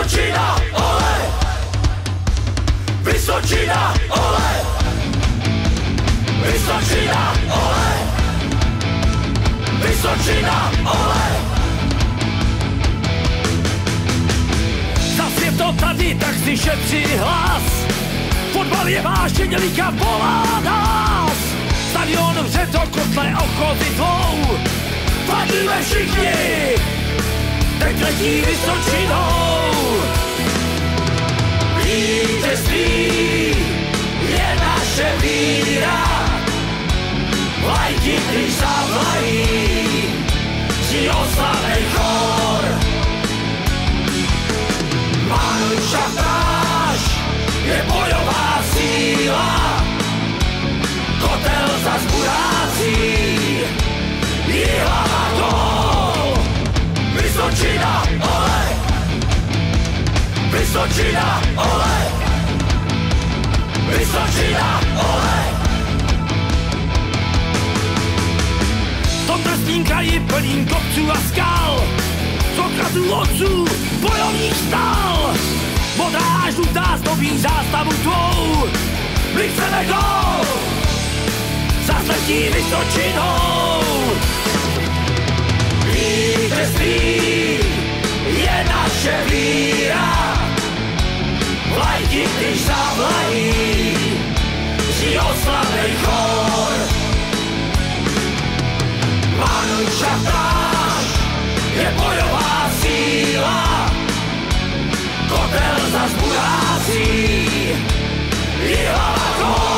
Vysočina, ole! Vysočina, ole! Vysočina, ole! Vysočina, ole! Zas je to tady, tak si šetří hlas. Fotbal je vášeň, liga volá nás. Stadion vře to kotle ochotnitvou. Fandíme všichni, teď letí Vysočinou. Vítězství je naše víra. Vlajky, když zavlají, zní oslavnej chor. Manšaftáž je bojová síla. Kotel zas burácí, Jihlava gól. Vysočina, ole! Vysočina, ole! Vysočina, ole! V tom trstním kraji plným kopců a skal, z okazů otců bojovník stál. Modrá a žlutá zdobí zástavu tvou. My chceme gól, zasletí Vysočinou. Vítězství je naše víra. Vlajky, když zavlají, zní oslavnej chor. Manšaftáž je bojová síla. Kotel zas burácí, Jihlava gól.